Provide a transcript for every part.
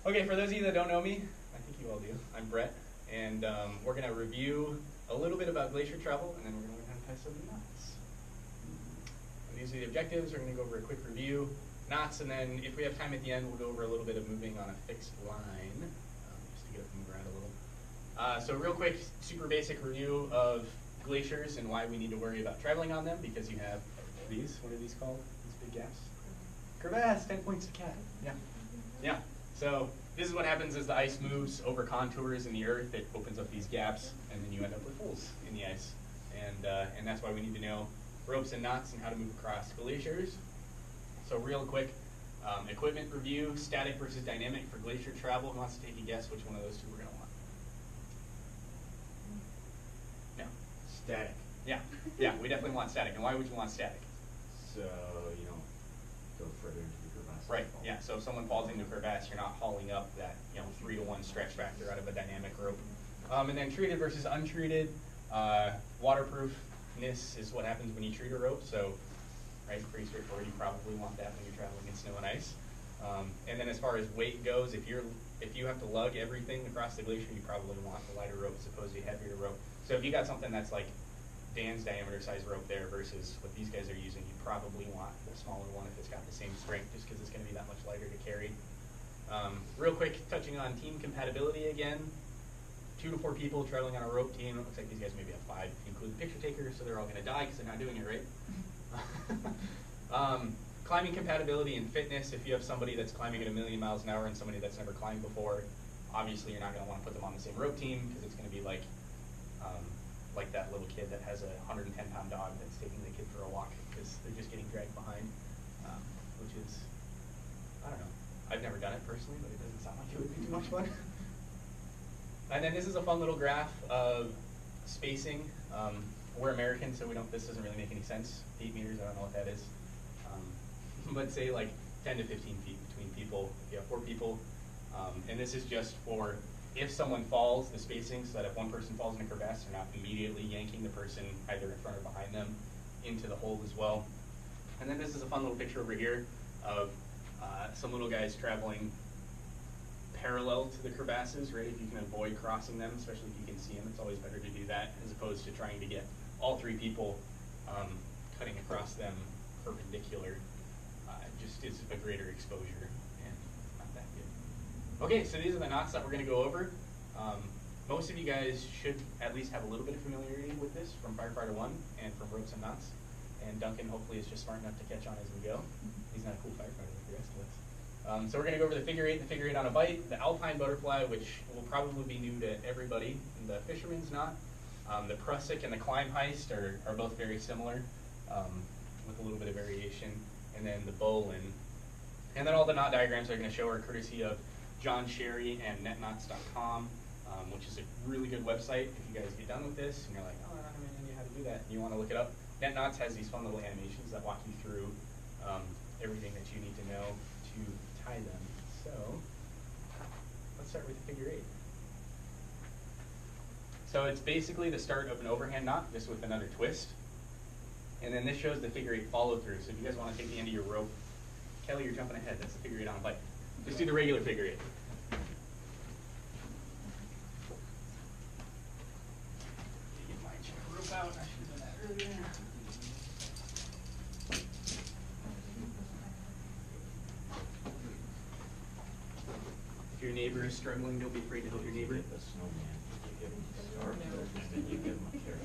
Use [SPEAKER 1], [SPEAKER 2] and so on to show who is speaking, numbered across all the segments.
[SPEAKER 1] Okay, for those of you that don't know me, I think you all do. I'm Brett, and we're going to review a little bit about glacier travel, and then we're going to learn how to tie some knots. And these are the objectives. We're going to go over a quick review, knots, and then if we have time at the end, we'll go over a little bit of moving on a fixed line, just to get it to move around a little. So real quick, super basic review of glaciers and why we need to worry about traveling on them, because you have these, what are these called, these big gaps? Crevasse, 10 points to cat, yeah. Yeah, so this is what happens as the ice moves over contours in the earth. It opens up these gaps, and then you end up with holes in the ice. And that's why we need to know ropes and knots and how to move across glaciers. So real quick, equipment review, static versus dynamic for glacier travel. Who wants to take a guess which one of those two we're going to want? No.
[SPEAKER 2] Static.
[SPEAKER 1] Yeah, we definitely want static. And why would you want static?
[SPEAKER 2] So you don't go further into the crevasse.
[SPEAKER 1] Right, yeah, so if someone falls into a crevasse, you're not hauling up that 3-to-1 stretch factor out of a dynamic rope. And then treated versus untreated, waterproofness is what happens when you treat a rope, so right, pretty straightforward. You probably want that when you're traveling in snow and ice. And then as far as weight goes, if you have to lug everything across the glacier, you probably want the lighter rope as opposed to a heavier rope. So if you got something that's like Dan's diameter size rope there versus what these guys are using, you probably want the smaller one if it's got the same strength, just because it's going to be that much lighter to carry. Real quick, touching on team compatibility again. 2 to 4 people traveling on a rope team. It looks like these guys maybe have 5 if you include the picture taker, so they're all going to die because they're not doing it right. Climbing compatibility and fitness. If you have somebody that's climbing at 1,000,000 miles an hour and somebody that's never climbed before, obviously you're not going to want to put them on the same rope team because it's going to be like that little kid that has a 110-pound dog that's taking the kid for a walk because they're just getting dragged behind, which is, I don't know. I've never done it personally, but it doesn't sound like it would be too much fun. And then this is a fun little graph of spacing. We're Americans, so this doesn't really make any sense. 8 meters, I don't know what that is. But say like 10 to 15 feet between people, if you have 4 people. And this is just for if someone falls, the spacing, so that if one person falls in a crevasse, they're not immediately yanking the person either in front or behind them into the hole as well. And then this is a fun little picture over here of some little guys traveling parallel to the crevasses, right? If you can avoid crossing them, especially if you can see them, it's always better to do that as opposed to trying to get all 3 people cutting across them perpendicular. Just is a greater exposure and not that good. Okay, so these are the knots that we're going to go over. Most of you guys should at least have a little bit of familiarity with this from Firefighter 1 and from ropes and knots. And Duncan hopefully is just smart enough to catch on as we go. He's not a cool firefighter like the rest of us. So we're going to go over the figure 8, the figure 8 on a bite, the alpine butterfly, which will probably be new to everybody, and the fisherman's knot. The prusik and the climb heist are both very similar with a little bit of variation. And then the bowline. And then all the knot diagrams I'm going to show are courtesy of John Sherry and netknots.com, which is a really good website. If you guys get done with this and you're like, oh, I don't have any idea how to do that, and you want to look it up, NetKnots has these fun little animations that walk you through everything that you need to know to tie them. So let's start with the figure 8. So it's basically the start of an overhand knot, just with another twist. And then this shows the figure 8 follow through. So if you guys want to take the end of your rope, Kelly, you're jumping ahead. That's the figure 8 on a bike. Just do the regular figure 8. Get my rope out. I should have done that earlier. If your neighbor is struggling, don't be afraid to help your neighbor.
[SPEAKER 2] The snowman. You give him the scarf, and then you give him a carrot.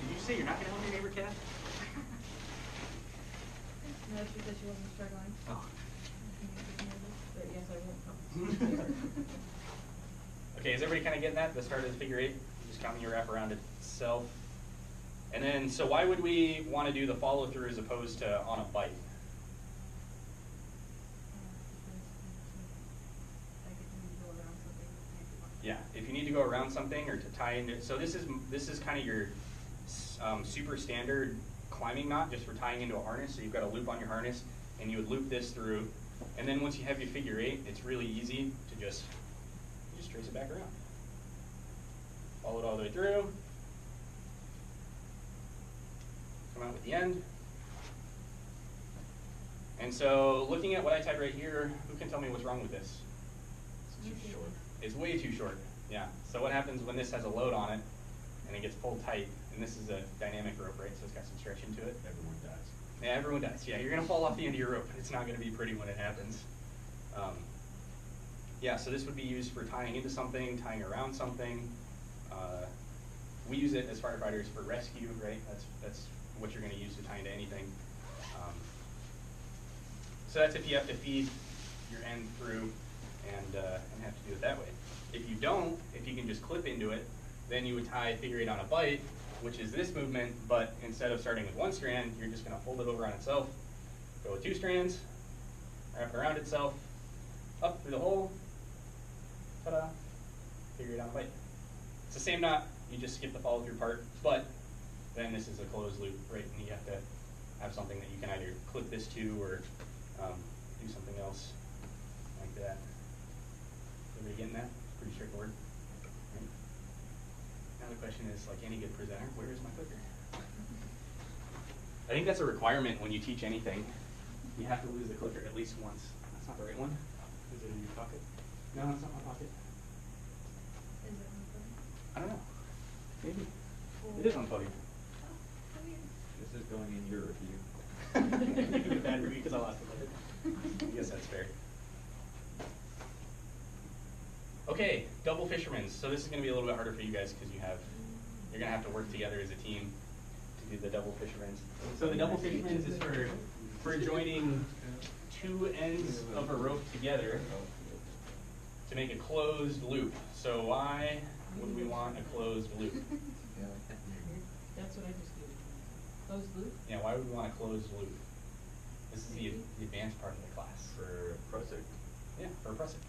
[SPEAKER 1] Did you say you're not going to help your neighbor, Kat?
[SPEAKER 3] No, she said she wasn't struggling.
[SPEAKER 1] Oh.
[SPEAKER 3] But yes, I won't help.
[SPEAKER 1] Okay, is everybody kind of getting that? The start of the figure 8, just counting your wrap around itself. And then, so why would we want to do the follow through as opposed to on a bite? Yeah, if you need to go around something or to tie into, so this is kind of your super standard climbing knot just for tying into a harness. So you've got a loop on your harness, and you would loop this through, and then once you have your figure 8, it's really easy to just trace it back around. Follow it all the way through. out with the end. And so looking at what I typed right here, who can tell me what's wrong with this?
[SPEAKER 2] It's too short.
[SPEAKER 1] It's way too short, yeah. So what happens when this has a load on it and it gets pulled tight, and this is a dynamic rope, right? So it's got some stretch into it.
[SPEAKER 2] Everyone dies.
[SPEAKER 1] Yeah, everyone does. Yeah, you're gonna fall off the end of your rope, but it's not gonna be pretty when it happens. Yeah, so this would be used for tying into something, tying around something. We use it as firefighters for rescue, right? That's what you're gonna use to tie into anything. So that's if you have to feed your end through and have to do it that way. If you don't, if you can just clip into it, then you would tie figure eight on a bight, which is this movement, but instead of starting with one strand, you're just gonna fold it over on itself, go with two strands, wrap it around itself, up through the hole, ta-da, figure eight on a bight. It's the same knot, you just skip the follow through part, but then this is a closed loop, right? And you have to have something that you can either clip this to or do something else like that. Everybody getting that? It's pretty straightforward. Right? Now the question is, like any good presenter, where is my clicker? I think that's a requirement when you teach anything. You have to lose the clicker at least once. That's not the right one. Is it in your pocket? No, it's not my pocket.
[SPEAKER 3] Is it on the
[SPEAKER 1] I don't know. Maybe. It is on the podium.
[SPEAKER 3] Oh, weird.
[SPEAKER 2] This is going in your review.
[SPEAKER 1] You get a bad review because I lost the clicker. I guess that's fair. Okay, double fishermen's. So this is going to be a little bit harder for you guys because you're going to have to work together as a team to do the double fishermen's. So the double fishermen's is for joining two ends of a rope together to make a closed loop. So why would we want a closed loop?
[SPEAKER 4] That's what I just did. Closed loop?
[SPEAKER 1] Yeah, why would we want a closed loop? This is the advanced part of the class.
[SPEAKER 2] For Prusik.
[SPEAKER 1] Yeah, for a prusik.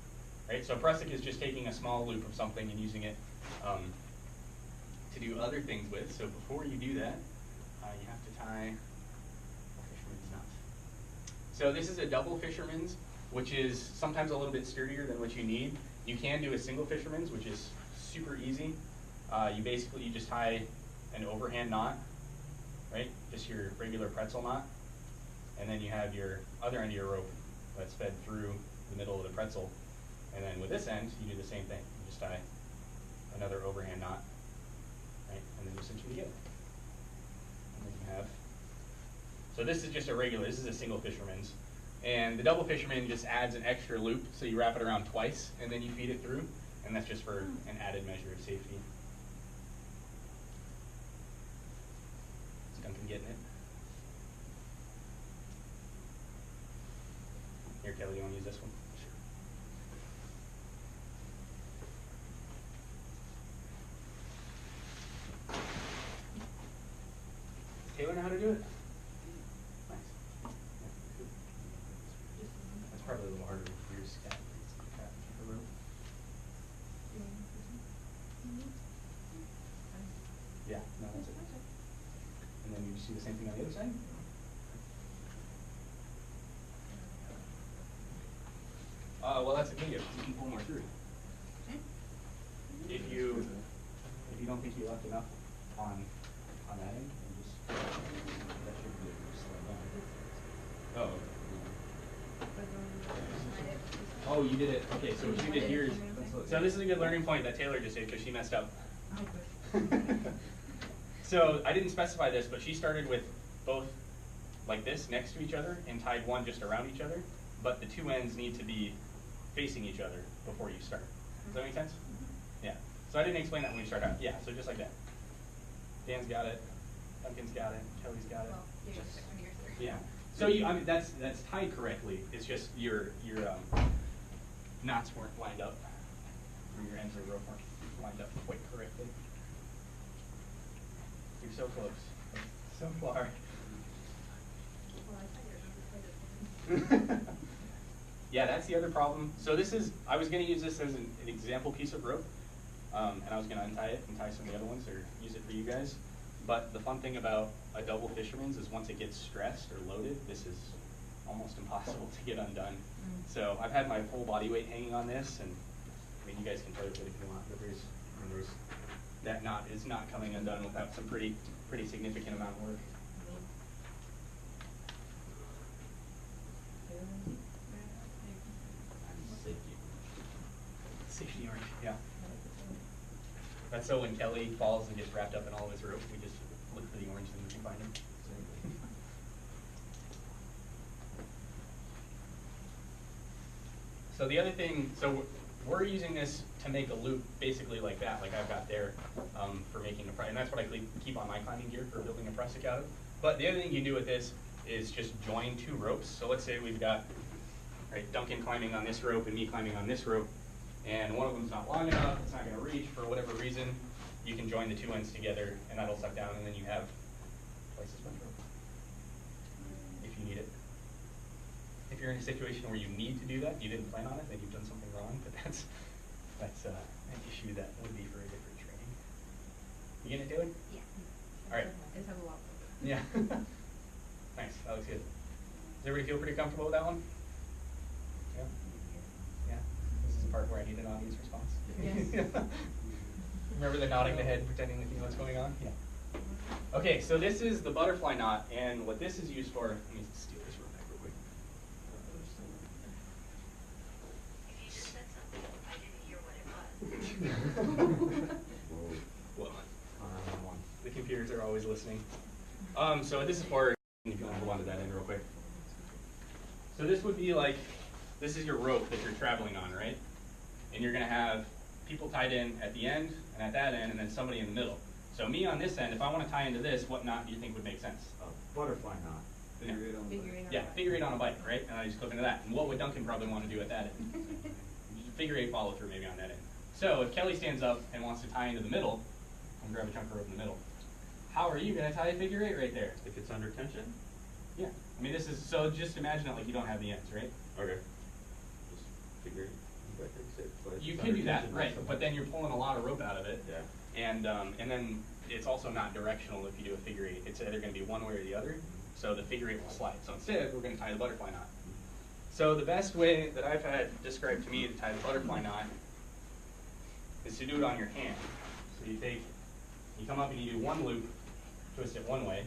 [SPEAKER 1] Right, so a prusik is just taking a small loop of something and using it to do other things with. So before you do that, you have to tie a fisherman's knot. So this is a double fisherman's, which is sometimes a little bit sturdier than what you need. You can do a single fisherman's, which is super easy. You just tie an overhand knot, right? Just your regular pretzel knot. And then you have your other end of your rope that's fed through the middle of the pretzel. And then with this end, you do the same thing. You just tie another overhand knot, right? And then you cinch it together. And then you have, so this is just this is a single fisherman's. And the double fisherman just adds an extra loop, so you wrap it around twice, and then you feed it through. And that's just for an added measure of safety. Is Duncan getting it? Here, Kelly, you want to use this one? Sure. Taylor know how to do it? Nice. That's probably a little harder for your scat. The rope. Yeah, no, that's it. And then you just do the same thing on the other side. Well, that's okay. You can pull more through. If you don't think you left enough on that end, then just that should be just slide down. Oh. Oh, you did it. Okay, so what you did here is so this is a good learning point that Taylor just did because she messed up. So I didn't specify this, but she started with both like this next to each other and tied one just around each other, but the two ends need to be facing each other before you start. Does that make sense? Yeah. So I didn't explain that when we started out. Yeah, so just like that. Dan's got it, Duncan's got it, Kelly's got it.
[SPEAKER 3] Well, you got it when you're through.
[SPEAKER 1] Yeah. So that's tied correctly. It's just your knots weren't lined up, or your ends of the rope weren't lined up quite correctly. You're so close. So far.
[SPEAKER 3] Well, I thought you were going to play this one.
[SPEAKER 1] Yeah, that's the other problem. So I was going to use this as an example piece of rope, and I was going to untie it and tie some of the other ones or use it for you guys. But the fun thing about a double fisherman's is once it gets stressed or loaded, this is almost impossible to get undone. So I've had my full body weight hanging on this, and I mean, you guys can play with it if you want, but that knot is not coming undone without some pretty significant amount of work. That's so when Kelly falls and gets wrapped up in all of his rope, we just look for the orange and we can find him. So the other thing, so we're using this to make a loop basically like that, like I've got there, for making a press, and that's what I keep on my climbing gear for building a press out of. But the other thing you can do with this is just join two ropes. So let's say we've got, right, Duncan climbing on this rope and me climbing on this rope, and one of them's not long enough, it's not going to reach for whatever reason. You can join the two ends together, and that'll suck down, and then you have twice as much rope if you need it. If you're in a situation where you need to do that, you didn't plan on it, then you've done something wrong. But that's an issue that would be for a different training. You getting it, Taylor?
[SPEAKER 3] Yeah.
[SPEAKER 1] All right.
[SPEAKER 3] I just have a lot of them.
[SPEAKER 1] Yeah. Nice. That looks good. Does everybody feel pretty comfortable with that one? Yeah. Yeah. This is the part where I need an audience response.
[SPEAKER 4] Yes.
[SPEAKER 1] Remember the nodding the head, pretending that you know what's going on? Yeah. Okay, so this is the butterfly knot, and what this is used for, let me steal this real back real quick.
[SPEAKER 5] If you just said something, I didn't hear what it was.
[SPEAKER 1] Well, the computers are always listening. So this is for, if you want to hold on to that end real quick. So this would be like, this is your rope that you're traveling on, right? And you're going to have people tied in at the end and at that end, and then somebody in the middle. So me on this end, if I want to tie into this, what knot do you think would make sense?
[SPEAKER 2] Butterfly knot.
[SPEAKER 1] Yeah.
[SPEAKER 2] Figure it on the
[SPEAKER 3] Figure it out.
[SPEAKER 1] Yeah, figure eight on a bike, right? And I just clip into that. And what would Duncan probably want to do at that end? Figure eight follow through maybe on that end. So if Kelly stands up and wants to tie into the middle, and grab a chunk of rope in the middle, how are you going to tie a figure eight right there?
[SPEAKER 2] If it's under tension?
[SPEAKER 1] Yeah. I mean, this is, so just imagine it like you don't have the ends, right?
[SPEAKER 2] Okay. Just figure it. But it's
[SPEAKER 1] You
[SPEAKER 2] under
[SPEAKER 1] can do that,
[SPEAKER 2] tension,
[SPEAKER 1] right?
[SPEAKER 2] that's
[SPEAKER 1] But then you're pulling a lot of rope out of it.
[SPEAKER 2] Yeah.
[SPEAKER 1] And then it's also not directional if you do a figure eight. It's either going to be one way or the other. So the figure eight will slide. So instead, we're going to tie the butterfly knot. So the best way that I've had described to me to tie the butterfly knot is to do it on your hand. So you come up and you do one loop, twist it one way,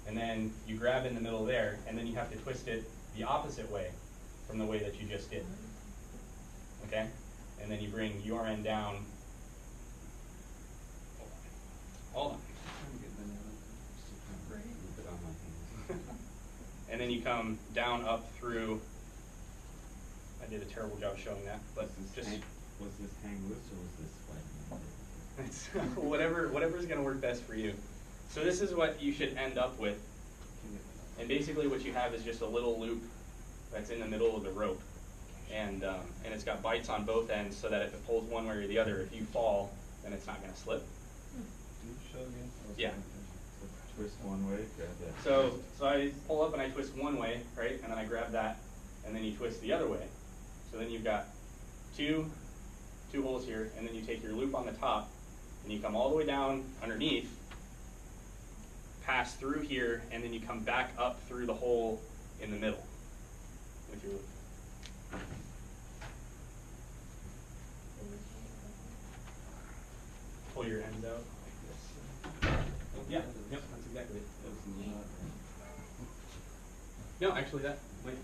[SPEAKER 1] and then you grab in the middle there, and then you have to twist it the opposite way from the way that you just did. Okay? And then you bring your end down. Hold on.
[SPEAKER 2] Put it on my hands.
[SPEAKER 1] And then you come down up through. I did a terrible job showing that, but just
[SPEAKER 2] Was this hang loose or was this flat?
[SPEAKER 1] it's whatever's going to work best for you. So this is what you should end up with. And basically what you have is just a little loop that's in the middle of the rope. And it's got bites on both ends so that if it pulls one way or the other, if you fall, then it's not going to slip.
[SPEAKER 2] Can you show again?
[SPEAKER 1] Yeah.
[SPEAKER 2] So twist one way, grab that.
[SPEAKER 1] So I pull up and I twist one way, right? And then I grab that, and then you twist the other way. So then you've got two holes here, and then you take your loop on the top, and you come all the way down underneath, pass through here, and then you come back up through the hole in the middle with your loop. Pull your ends out like this. Yeah, yep, that's exactly it. No, actually that might,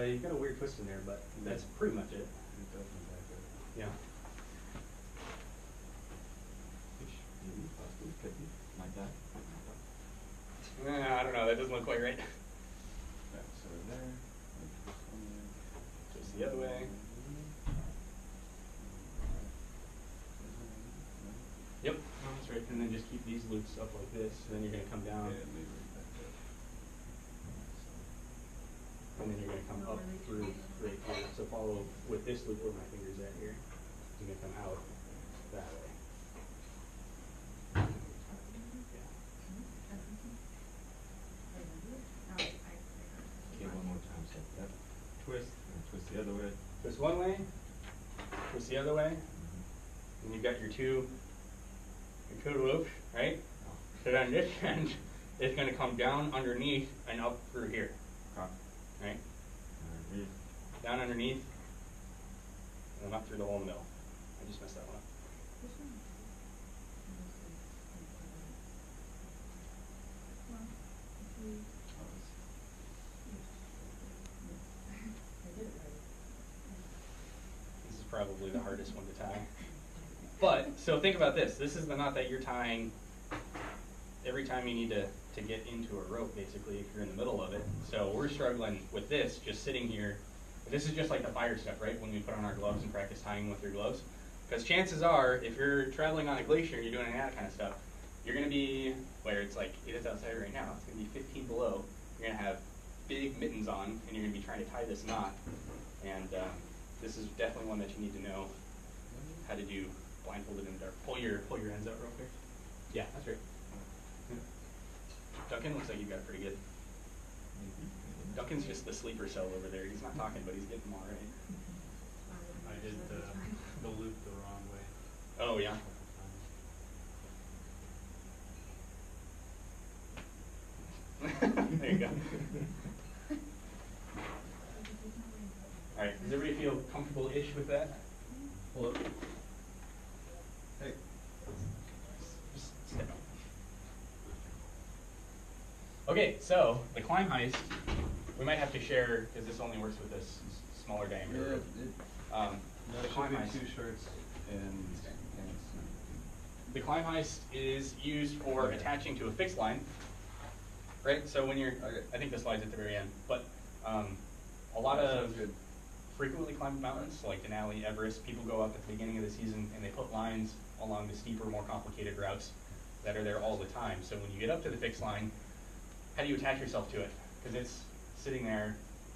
[SPEAKER 1] you've got a weird twist in there, but that's pretty much it. Yeah.
[SPEAKER 2] Like that?
[SPEAKER 1] I don't know, that doesn't look quite right.
[SPEAKER 2] So there.
[SPEAKER 1] Twist the other way. Yep, no, that's right. And then just keep these loops up like this, and then you're going to come down. And then you're going to come up through right here. So follow with this loop where my finger's at here. You're going to come out that way.
[SPEAKER 2] Okay, one more time. So that twist, and twist the other way.
[SPEAKER 1] Twist one way, twist the other way, and you've got your two loops, right? So then this end is going to come down underneath and up through here,
[SPEAKER 2] Okay.
[SPEAKER 1] right?
[SPEAKER 2] Underneath.
[SPEAKER 1] Down underneath, and then up through the hole in the middle. I just messed that one up. This is probably probably the hardest one to tie. But, so think about this. This is the knot that you're tying every time you need to get into a rope, basically, if you're in the middle of it. So we're struggling with this, just sitting here. This is just like the fire stuff, right? When we put on our gloves and practice tying with your gloves. Because chances are, if you're traveling on a glacier and you're doing that kind of stuff, you're going to be, where it's like, it is outside right now, it's going to be 15 below. You're going to have big mittens on, and you're going to be trying to tie this knot. And this is definitely one that you need to know how to do blindfolded in the dark. Pull your ends out real quick. Yeah, that's right. Duncan looks like you got it pretty good. Duncan's just the sleeper cell over there. He's not talking, but he's getting them all right.
[SPEAKER 6] I did the loop the wrong way.
[SPEAKER 1] Oh, yeah. There you go. All right, does everybody feel comfortable-ish with that?
[SPEAKER 2] Hold up. Hey.
[SPEAKER 1] Just step up. Okay, so the climb heist, we might have to share, because this only works with this smaller diameter. The climb heist.
[SPEAKER 2] 2 shirts and
[SPEAKER 1] The climb heist is used for attaching to a fixed line, right? So when you're, I think the slide's at the very end, but a lot of frequently climbed mountains, like Denali, Everest, people go up at the beginning of the season and they put lines along the steeper, more complicated routes that are there all the time. So when you get up to the fixed line, how do you attach yourself to it? Because it's sitting there,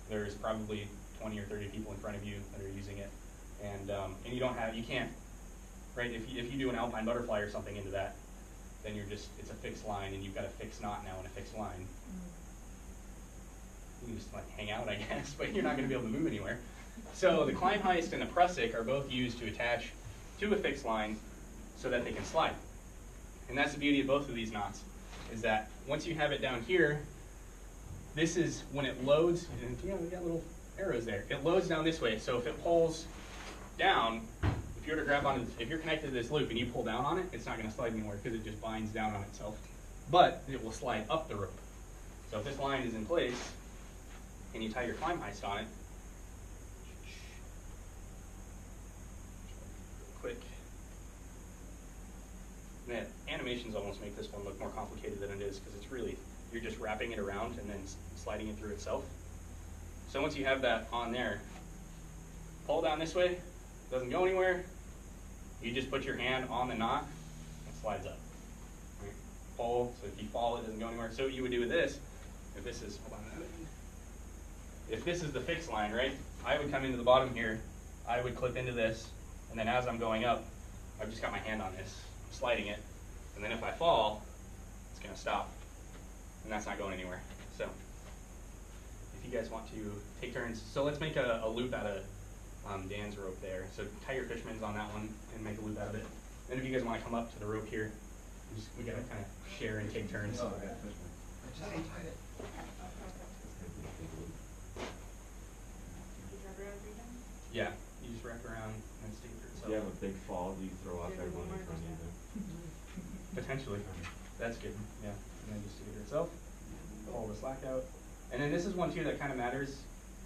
[SPEAKER 1] there's probably 20 or 30 people in front of you that are using it. And you don't have, you can't, right? If you do an alpine butterfly or something into that, then you're just, it's a fixed line and you've got a fixed knot now in a fixed line. You can just like hang out, I guess, but you're not gonna be able to move anywhere. So the climb heist and the prusik are both used to attach to a fixed line so that they can slide. And that's the beauty of both of these knots, is that once you have it down here, this is when it loads, and you know, we got little arrows there. It loads down this way, so if it pulls down, if you were to grab on, if you're connected to this loop and you pull down on it, it's not gonna slide anywhere because it just binds down on itself. But it will slide up the rope. So if this line is in place and you tie your climb heist on it, quick. And then animations almost make this one look more complicated than it is because it's really, you're just wrapping it around and then sliding it through itself. So once you have that on there, pull down this way, doesn't go anywhere. You just put your hand on the knot, it slides up. Right. Pull, so if you fall, it doesn't go anywhere. So what you would do with this, if this is, hold on, if this is the fixed line, right? I would come into the bottom here, I would clip into this, and then as I'm going up, I've just got my hand on this, sliding it, and then if I fall, it's gonna stop, and that's not going anywhere. So, if you guys want to take turns, so let's make a loop out of Dan's rope there. So tie your fishmans on that one and make a loop out of it. Then if you guys want to come up to the rope here, we gotta kind of share and take turns.
[SPEAKER 2] Oh, I got fishman. I just untied it.
[SPEAKER 1] Yeah, you just wrap around and stick it
[SPEAKER 2] If you have a big fall, do you throw off everyone in front of you then?
[SPEAKER 1] Potentially. That's good. Yeah. And then just stick it to itself. Pull the slack out. And then this is one too that kind of matters.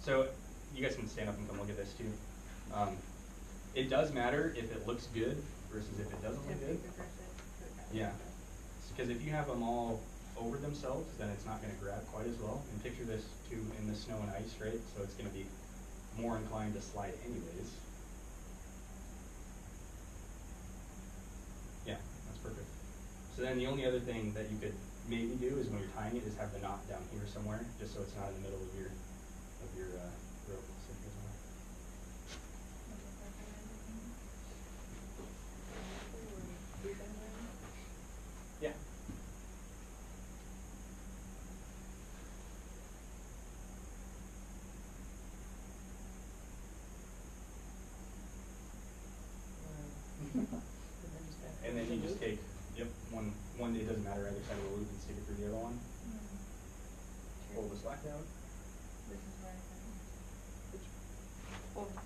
[SPEAKER 1] So you guys can stand up and come look at this too. It does matter if it looks good versus if it doesn't look good. Yeah. Because if you have them all over themselves, then it's not going to grab quite as well. And picture this too in the snow and ice, right? So it's going to be more inclined to slide anyways. Yeah, that's perfect. So then the only other thing that you could maybe do is when you're tying it is have the knot down here somewhere, just so it's not in the middle of your rope. So if you guys wanna- Yeah. And then you just take, yep, one, it doesn't matter either side of the loop and stick it through the other one. Pull the slack out.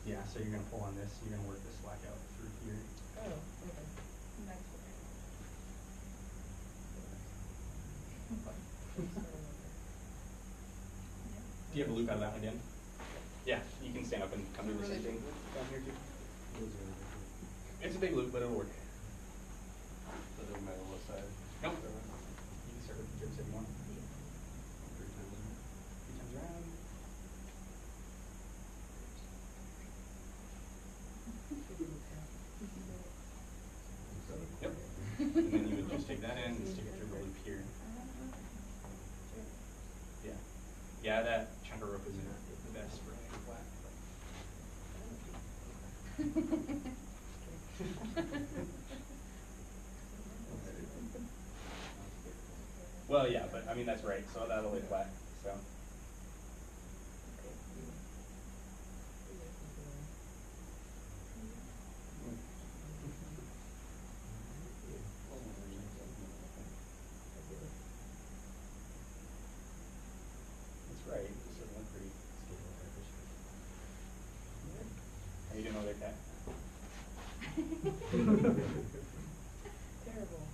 [SPEAKER 1] Yeah, so you're gonna pull on this, you're gonna work the slack out through here.
[SPEAKER 4] Oh, okay.
[SPEAKER 1] Do you have a loop out of that one, Dan? Yeah, you can stand up and come do the same thing down here too. It's a big loop, but it'll work.
[SPEAKER 6] So it doesn't matter what side.
[SPEAKER 1] Nope. You can start with the drips if you want. Three times around. Yep. And then you would just take that in and stick it through the loop here. Yeah. Yeah, that chunk of rope isn't the best for anything flat. Well, yeah, but I mean, that's right, so that'll lay flat, so. That's right, this doesn't look pretty. How you doing over there, Kat?
[SPEAKER 4] Terrible.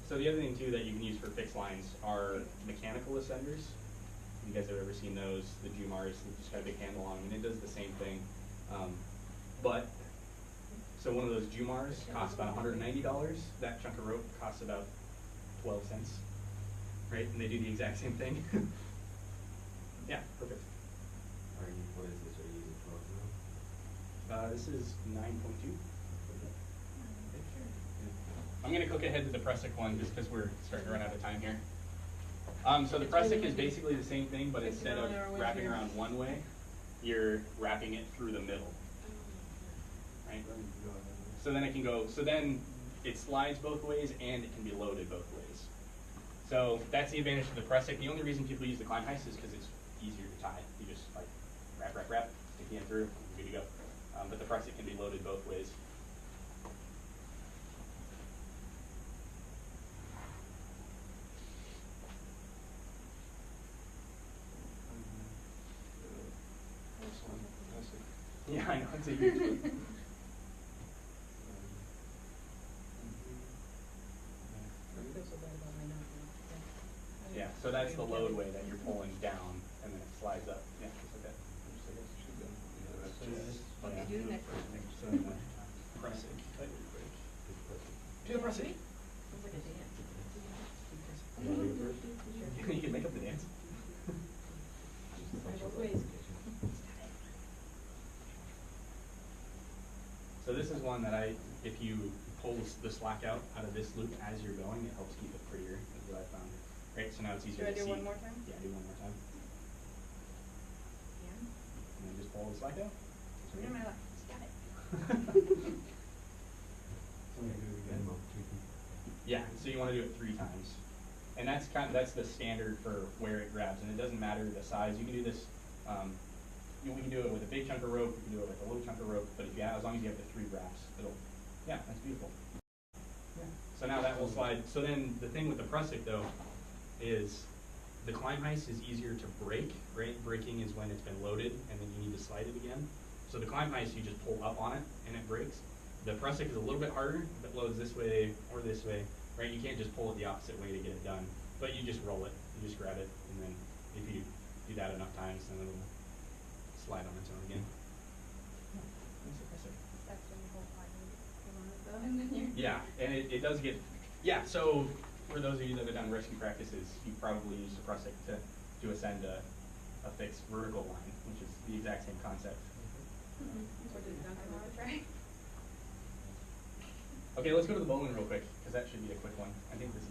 [SPEAKER 1] So the other thing too that you can use for fixed lines are mechanical ascenders. You guys have ever seen those, the Jumars, that just got a big handle on them, and it does the same thing. So one of those Jumars costs about $190. That chunk of rope costs about 12 cents, right? And they do the exact same thing. Yeah, perfect.
[SPEAKER 2] What is this, are you using 12 now?
[SPEAKER 1] This is 9.2. I'm going to click ahead to the Prusik one just because we're starting to run out of time here. So the Prusik is basically the same thing, but instead of wrapping around one way, you're wrapping it through the middle. Right? So then it can go, so then it slides both ways and it can be loaded both ways. So that's the advantage of the Prusik. The only reason people use the climb heist is because it's easier to tie. You just like wrap, stick the end through, you're good to go. But the Prusik can be loaded both ways. Yeah, I know, it's a huge one. Yeah, so that's the load way that you're pulling down and then it slides up. Yeah, just like that.
[SPEAKER 3] What are you doing next?
[SPEAKER 1] Pressing. Do the pressing.
[SPEAKER 3] Sounds like a dance.
[SPEAKER 1] You can make up the dance.
[SPEAKER 3] Both ways.
[SPEAKER 1] So this is one that if you pull the slack out of this loop as you're going, it helps keep it prettier, is what I found. Right, so now it's easier to see.
[SPEAKER 3] Do I do one more time?
[SPEAKER 1] Yeah, do one more time.
[SPEAKER 3] Yeah.
[SPEAKER 1] And then just pull the slack out.
[SPEAKER 3] Read my life. Got it.
[SPEAKER 1] Yeah, so you want to do it 3 times. And that's the standard for where it grabs, and it doesn't matter the size. You can do this, we can do it with a big chunk of rope, we can do it with a little chunk of rope, but if you have, as long as you have the 3 wraps, yeah, that's beautiful. Yeah. So now that will slide. So then the thing with the Prusik though is the climb heist is easier to break, right? Breaking is when it's been loaded and then you need to slide it again. So the climb heist, you just pull up on it and it breaks. The Prusik is a little bit harder if it loads this way or this way, right? You can't just pull it the opposite way to get it done, but you just roll it, you just grab it, and then if you do that enough times, then it'll slide on its own again.
[SPEAKER 3] That's when the whole time came on it though, and then you're.
[SPEAKER 1] Yeah, and it does get, yeah, so for those of you that have done rescue practices, you probably use the Prusik to ascend a fixed vertical line, which is the exact same concept.
[SPEAKER 3] Or did Duncan want to try?
[SPEAKER 1] Okay, let's go to the bowline real quick, because that should be a quick one. I think this is,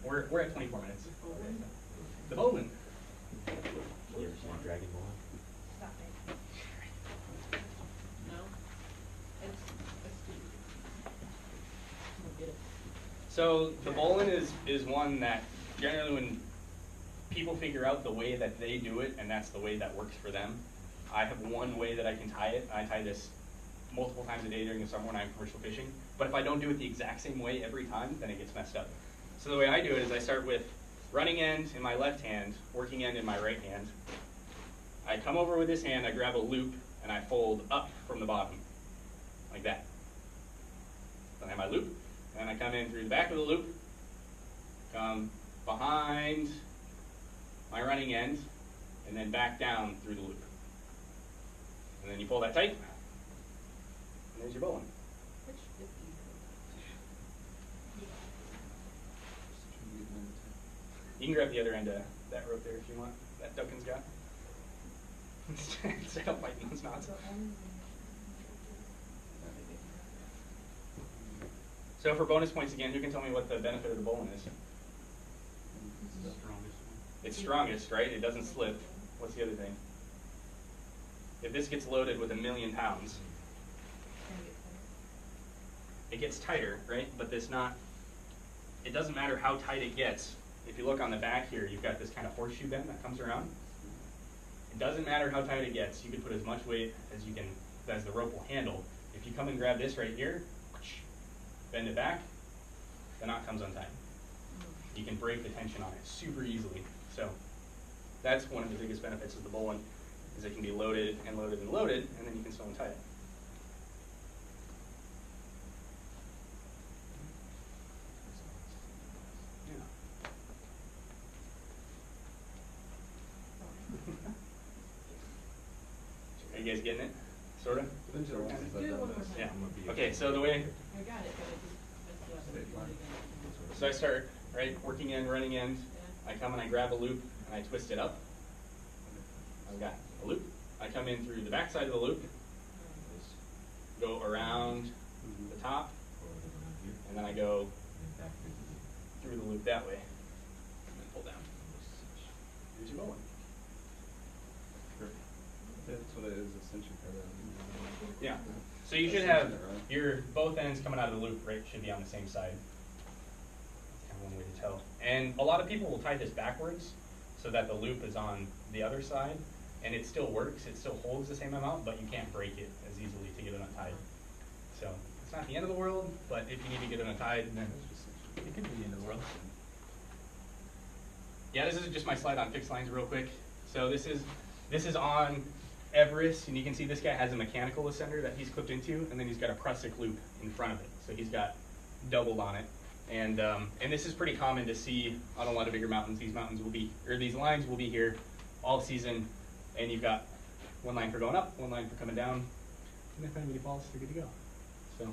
[SPEAKER 1] we're at 24 minutes. The bowline.
[SPEAKER 2] You ever seen Dragon Ball?
[SPEAKER 3] Stop it.
[SPEAKER 4] No? It's stupid. Don't get it.
[SPEAKER 1] So the bowline is one that generally when people figure out the way that they do it, and that's the way that works for them. I have one way that I can tie it. I tie this multiple times a day during the summer when I'm commercial fishing. But if I don't do it the exact same way every time, then it gets messed up. So the way I do it is I start with running end in my left hand, working end in my right hand. I come over with this hand, I grab a loop, and I fold up from the bottom, like that. Then I have my loop, and I come in through the back of the loop, come behind my running end, and then back down through the loop. And then you pull that tight, and there's your bowline.
[SPEAKER 4] Which is
[SPEAKER 1] You can grab the other end of that rope there if you want, that Duncan's got. Instead of fighting those knots. So for bonus points again, who can tell me what the benefit of the bowline is?
[SPEAKER 6] It's the strongest one.
[SPEAKER 1] It's strongest, right? It doesn't slip. What's the other thing? If this gets loaded with 1,000,000 pounds, it gets tighter, right? But it doesn't matter how tight it gets. If you look on the back here, you've got this kind of horseshoe bend that comes around. It doesn't matter how tight it gets. You can put as much weight as the rope will handle. If you come and grab this right here, bend it back, the knot comes untied. You can break the tension on it super easily. So that's one of the biggest benefits of the bowline, is it can be loaded and loaded and loaded, and then you can still untie it. Are you guys getting it? Sort of?
[SPEAKER 4] Do it one more time.
[SPEAKER 1] Yeah. Okay, so the way,
[SPEAKER 4] I got it, but I just messed it up.
[SPEAKER 1] so I start, right, working end, running end. I come and I grab a loop and I twist it up. I've got a loop. I come in through the back side of the loop, go around the top, and then I go through the loop that way, and then pull down. Here's your bowline.
[SPEAKER 2] That's what it is, essentially.
[SPEAKER 1] Yeah. So you should have your both ends coming out of the loop, right? Should be on the same side. That's kind of one way to tell. And a lot of people will tie this backwards so that the loop is on the other side, and it still works. It still holds the same amount, but you can't break it as easily to get it untied. So it's not the end of the world, but if you need to get it untied, then it could be the end of the world. Yeah, this is just my slide on fixed lines real quick. So this is on Everest, and you can see this guy has a mechanical ascender that he's clipped into, and then he's got a Prusik loop in front of it. So he's got doubled on it. And this is pretty common to see on a lot of bigger mountains. These lines will be here all season, and you've got one line for going up, one line for coming down, and if anybody falls, they're good to go. So,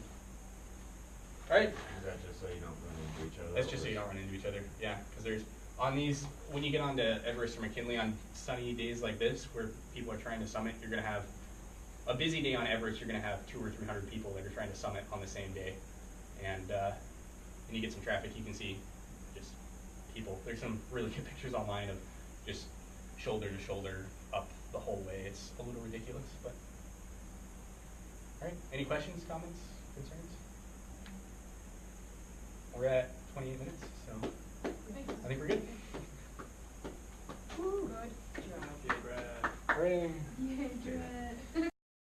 [SPEAKER 1] all right.
[SPEAKER 2] Is that just so you don't run into each other?
[SPEAKER 1] That's just so you don't run into each other. Yeah, because there's on these, when you get onto Everest or McKinley on sunny days like this, where people are trying to summit, you're going to have a busy day on Everest. You're going to have 200 or 300 people that are trying to summit on the same day, and you get some traffic. You can see just people. There's some really good pictures online of just shoulder to shoulder up the whole way. It's a little ridiculous, but all right. Any questions, comments, concerns? We're at 28 minutes, so I think we're good.
[SPEAKER 4] Good job.
[SPEAKER 6] Okay, Brad.
[SPEAKER 1] Hooray.